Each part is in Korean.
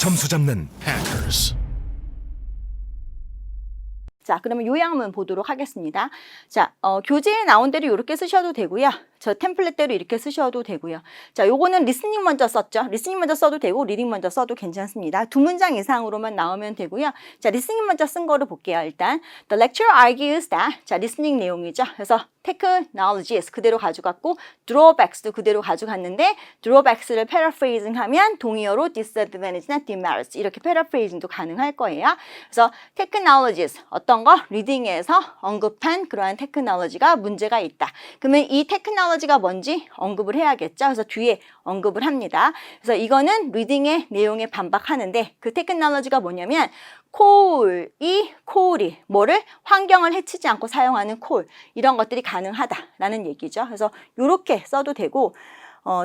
점수 잡는 Hackers. 자, 그러면 요약문 보도록 하겠습니다. 자, 교재에 나온 대로 이렇게 쓰셔도 되고요. 저 템플릿대로 이렇게 쓰셔도 되고요. 자, 요거는 리스닝 먼저 썼죠. 리스닝 먼저 써도 되고 리딩 먼저 써도 괜찮습니다. 2문장 이상으로만 나오면 되고요. 자, 리스닝 먼저 쓴 거로 볼게요. 일단 The lecturer argues that 자, 리스닝 내용이죠. 그래서 technologies 그대로 가져갔고 drawbacks도 그대로 가져갔는데 drawbacks를 paraphrasing 하면 동의어로 disadvantage나 demerits 이렇게 paraphrasing도 가능할 거예요. 그래서 technologies 어떤 거? 리딩에서 언급한 그러한 테크놀로지가 문제가 있다. 그러면 이 테크놀로지가 뭔지 언급을 해야겠죠. 그래서 뒤에 언급을 합니다. 그래서 이거는 리딩의 내용에 반박하는데 그 테크놀로지가 뭐냐면 콜이 뭐를 환경을 해치지 않고 사용하는 콜 이런 것들이 가능하다라는 얘기죠. 그래서 이렇게 써도 되고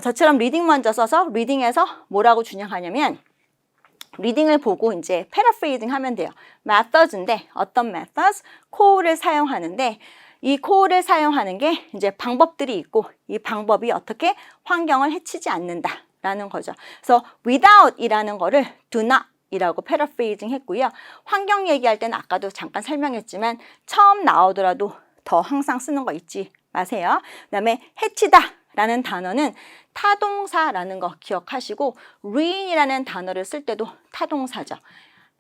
저처럼 리딩 먼저 써서 리딩에서 뭐라고 준영하냐면 리딩을 보고 이제 paraphrasing 하면 돼요. methods인데 어떤 methods? 콜을 사용하는데 이 콜을 사용하는 게 이제 방법들이 있고 이 방법이 어떻게 환경을 해치지 않는다라는 거죠. 그래서 without이라는 거를 do not 이라고 paraphrasing 했고요. 환경 얘기할 때는 아까도 잠깐 설명했지만 처음 나오더라도 더 항상 쓰는 거 잊지 마세요. 그 다음에 해치다 라는 단어는 타동사라는 거 기억하시고 ruin이라는 단어를 쓸 때도 타동사죠.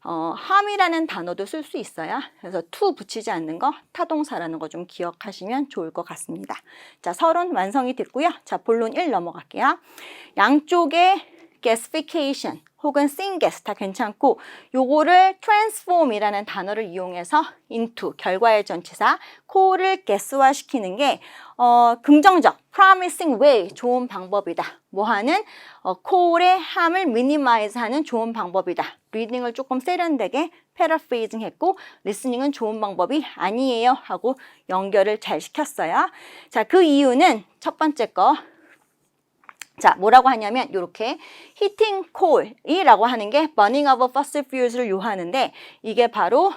harm이라는 단어도 쓸 수 있어요. 그래서 to 붙이지 않는 거 타동사라는 거 좀 기억하시면 좋을 것 같습니다. 자, 서론 완성이 됐고요. 자, 본론 1 넘어갈게요. 양쪽의 gasification 혹은 syngas 다 괜찮고 요거를 transform이라는 단어를 이용해서 into 결과의 전치사 콜을 ga스화시키는 게 긍정적 promising way 좋은 방법이다. 뭐하는 콜의 함을 minimize 하는 좋은 방법이다. 리딩을 조금 세련되게 paraphrasing 했고 listening은 좋은 방법이 아니에요 하고 연결을 잘 시켰어요. 자, 그 이유는 첫 번째 거 자, 뭐라고 하냐면 이렇게 hitting coal이라고 하는 게 burning of fossil fuels를 요하는데 이게 바로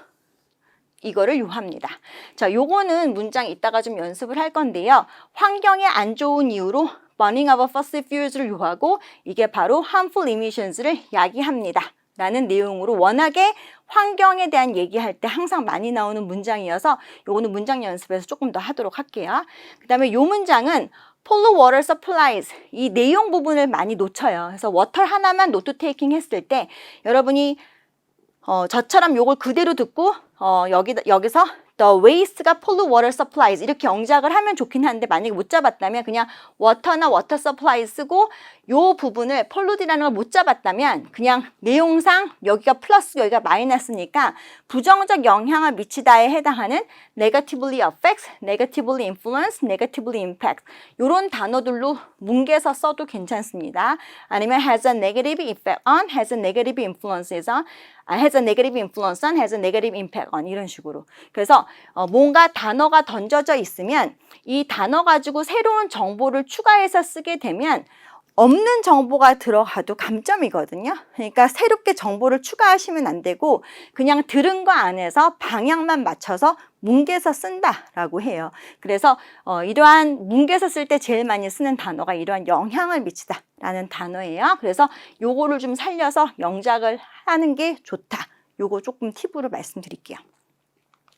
이거를 요합니다. 자, 요거는 문장 이따가 좀 연습을 할 건데요. 환경에 안 좋은 이유로 burning of fossil fuels를 요하고 이게 바로 harmful emissions를 야기합니다. 라는 내용으로 워낙에 환경에 대한 얘기할 때 항상 많이 나오는 문장이어서 요거는 문장 연습에서 조금 더 하도록 할게요. 그 다음에 요 문장은 pollute water supplies 이 내용 부분을 많이 놓쳐요. 그래서 water 하나만 노트 테이킹 했을 때 여러분이 저처럼 요걸 그대로 듣고 여기서 the waste가 pollute water supplies 이렇게 영작을 하면 좋긴 한데 만약에 못 잡았다면 그냥 water나 water supply 쓰고 요 부분을 pollute이라는 걸 못 잡았다면 그냥 내용상 여기가 플러스 여기가 마이너스니까 부정적 영향을 미치다에 해당하는 negatively affects, negatively influence, negatively impact 요런 단어들로 뭉개서 써도 괜찮습니다. 아니면 has a negative effect on, has a negative influence on, has a negative influence on, has a negative impact on 이런 식으로. 그래서 뭔가 단어가 던져져 있으면 이 단어 가지고 새로운 정보를 추가해서 쓰게 되면 없는 정보가 들어가도 감점이거든요. 그러니까 새롭게 정보를 추가하시면 안 되고 그냥 들은 거 안에서 방향만 맞춰서 뭉개서 쓴다라고 해요. 그래서 이러한 뭉개서 쓸 때 제일 많이 쓰는 단어가 이러한 영향을 미치다라는 단어예요. 그래서 요거를 좀 살려서 영작을 하는 게 좋다. 요거 조금 팁으로 말씀드릴게요.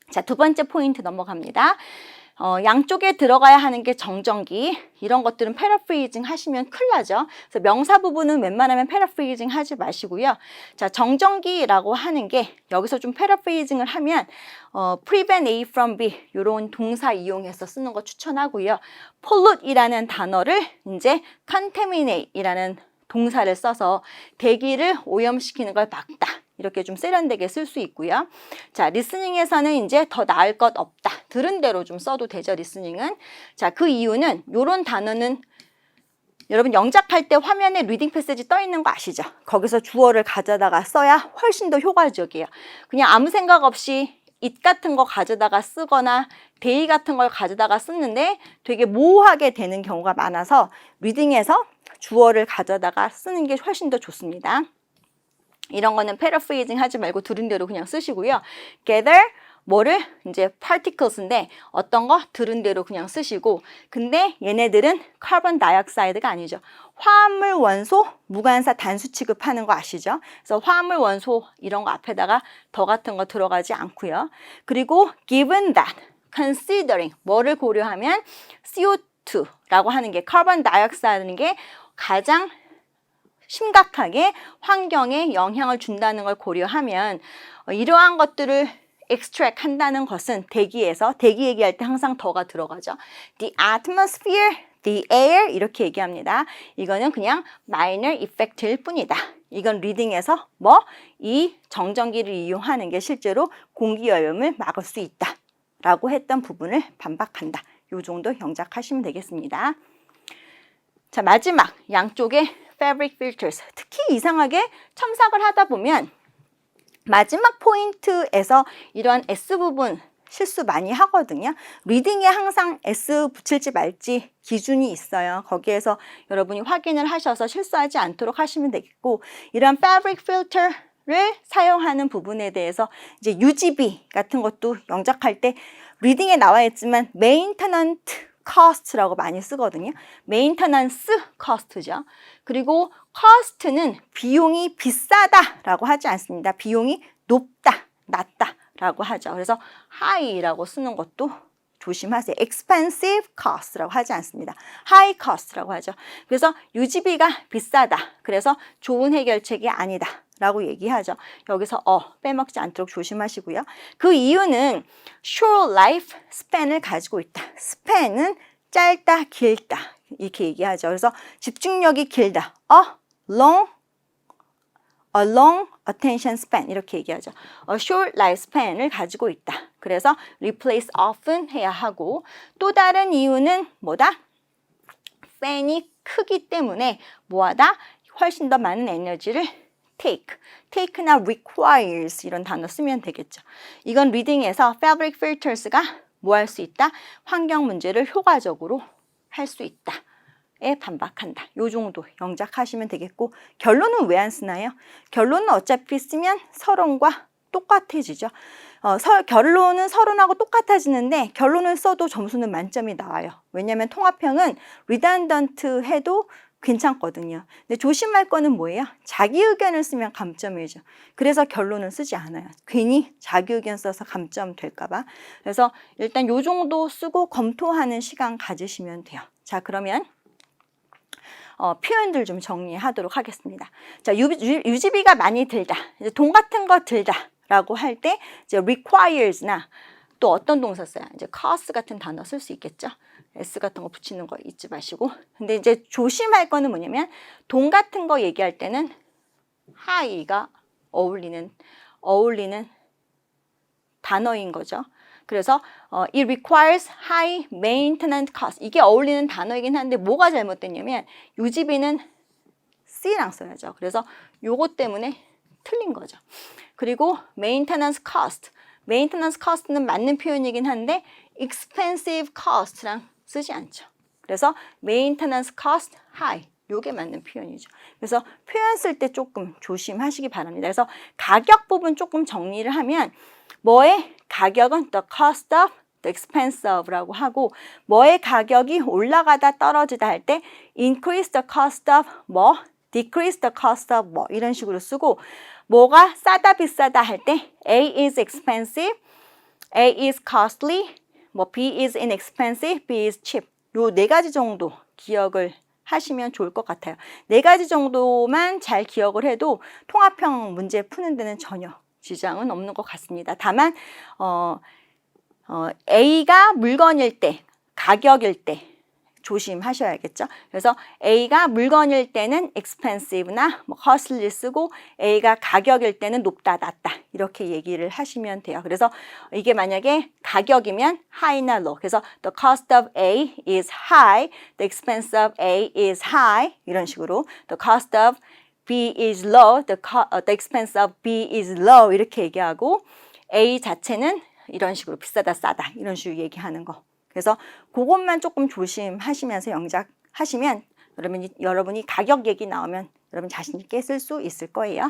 자, 두 번째 포인트 넘어갑니다. 양쪽에 들어가야 하는 게 정정기 이런 것들은 paraphrasing 하시면 큰일 나죠. 그래서 명사 부분은 웬만하면 paraphrasing 하지 마시고요. 자, 정정기라고 하는 게 여기서 좀 paraphrasing을 하면 prevent A from B 이런 동사 이용해서 쓰는 거 추천하고요. pollute이라는 단어를 이제 contaminate이라는 동사를 써서 대기를 오염시키는 걸 막다. 이렇게 좀 세련되게 쓸 수 있고요. 자, 리스닝에서는 이제 더 나을 것 없다. 들은 대로 좀 써도 되죠, 리스닝은. 자, 그 이유는 요런 단어는 여러분 영작할 때 화면에 리딩 패시지 떠 있는 거 아시죠? 거기서 주어를 가져다가 써야 훨씬 더 효과적이에요. 그냥 아무 생각 없이 it 같은 거 가져다가 쓰거나 they 같은 걸 가져다가 쓰는데 되게 모호하게 되는 경우가 많아서 리딩에서 주어를 가져다가 쓰는 게 훨씬 더 좋습니다. 이런 거는 paraphrasing 하지 말고 들은 대로 그냥 쓰시고요. gather 뭐를 이제 particles인데 어떤 거 들은 대로 그냥 쓰시고 근데 얘네들은 carbon dioxide가 아니죠. 화합물 원소 무관사 단수 취급하는 거 아시죠? 그래서 화합물 원소 이런 거 앞에다가 더 같은 거 들어가지 않고요. 그리고 given that, considering 뭐를 고려하면 CO2라고 하는 게 카본 다이옥사이드라는 게 가장 심각하게 환경에 영향을 준다는 걸 고려하면 이러한 것들을 extract 한다는 것은 대기에서 대기 얘기할 때 항상 더가 들어가죠. The atmosphere, the air 이렇게 얘기합니다. 이거는 그냥 minor effect일 뿐이다. 이건 리딩에서 이 정전기를 이용하는 게 실제로 공기오염을 막을 수 있다 라고 했던 부분을 반박한다. 요 정도 영작하시면 되겠습니다. 자, 마지막 양쪽에 fabric filters. 특히 이상하게 첨삭을 하다 보면 마지막 포인트에서 이런 S 부분 실수 많이 하거든요. 리딩에 항상 S 붙일지 말지 기준이 있어요. 거기에서 여러분이 확인을 하셔서 실수하지 않도록 하시면 되겠고, 이런 fabric filter를 사용하는 부분에 대해서 이제 UGB 같은 것도 영작할 때 리딩에 나와 있지만 maintenance cost라고 많이 쓰거든요. maintenance cost죠. 그리고 cost는 비용이 비싸다라고 하지 않습니다. 비용이 높다, 낮다라고 하죠. 그래서 high라고 쓰는 것도 조심하세요. expensive cost라고 하지 않습니다. high cost라고 하죠. 그래서 UGB가 비싸다. 그래서 좋은 해결책이 아니다. 라고 얘기하죠. 여기서 빼먹지 않도록 조심하시고요. 그 이유는 short life span을 가지고 있다. span은 짧다, 길다 이렇게 얘기하죠. 그래서 집중력이 길다. a long attention span 이렇게 얘기하죠. a short life span을 가지고 있다. 그래서 replace often 해야 하고, 또 다른 이유는 뭐다? 팬이 크기 때문에 뭐하다? 훨씬 더 많은 에너지를 take나 requires 이런 단어 쓰면 되겠죠. 이건 리딩에서 fabric filters가 뭐 할 수 있다? 환경 문제를 효과적으로 할 수 있다. 에 반박한다. 요 정도 영작하시면 되겠고, 결론은 왜 안 쓰나요? 결론은 어차피 쓰면 서론과 똑같아지죠. 결론은 서론하고 똑같아지는데 결론을 써도 점수는 만점이 나와요. 왜냐하면 통합형은 redundant 해도 괜찮거든요. 근데 조심할 거는 뭐예요? 자기 의견을 쓰면 감점이죠. 그래서 결론을 쓰지 않아요. 괜히 자기 의견 써서 감점 될까 봐. 그래서 일단 요 정도 쓰고 검토하는 시간 가지시면 돼요. 자, 그러면 표현들 좀 정리하도록 하겠습니다. 자, UGB가 많이 들다. 이제 돈 같은 거 들다 라고 할 때 이제 requires나 또 어떤 동사 써요? 이제 cost 같은 단어 쓸 수 있겠죠. S 같은 거 붙이는 거 잊지 마시고. 근데 이제 조심할 거는 뭐냐면 돈 같은 거 얘기할 때는 high가 어울리는 단어인 거죠. 그래서 it requires high maintenance cost. 이게 어울리는 단어이긴 한데 뭐가 잘못됐냐면 UGB는 C랑 써야죠. 그래서 요거 때문에 틀린 거죠. 그리고 maintenance cost. maintenance cost는 맞는 표현이긴 한데 expensive cost랑 쓰지 않죠. 그래서 maintenance cost high. 요게 맞는 표현이죠. 그래서 표현 쓸 때 조금 조심하시기 바랍니다. 그래서 가격 부분 조금 정리를 하면 뭐의 가격은 the cost of, the expense of라고 하고, 뭐의 가격이 올라가다 떨어지다 할 때 increase the cost of 뭐, decrease the cost of 뭐 이런 식으로 쓰고, 뭐가 싸다 비싸다 할 때 A is expensive, A is costly, 뭐 B is inexpensive, B is cheap. 요 네 가지 정도 기억을 하시면 좋을 것 같아요. 네 가지 정도만 잘 기억을 해도 통합형 문제 푸는 데는 전혀 지장은 없는 것 같습니다. 다만 A가 물건일 때, 가격일 때 조심하셔야겠죠. 그래서 A가 물건일 때는 expensive나 뭐 costly 쓰고, A가 가격일 때는 높다, 낮다 이렇게 얘기를 하시면 돼요. 그래서 이게 만약에 가격이면 high나 low. 그래서 the cost of A is high, the expense of A is high 이런 식으로 the cost of B is low, the expense of B is low 이렇게 얘기하고, A 자체는 이런 식으로 비싸다, 싸다 이런 식으로 얘기하는 거. 그래서 그것만 조금 조심하시면서 영작하시면 여러분이 가격 얘기 나오면 여러분 자신 있게 쓸 수 있을 거예요.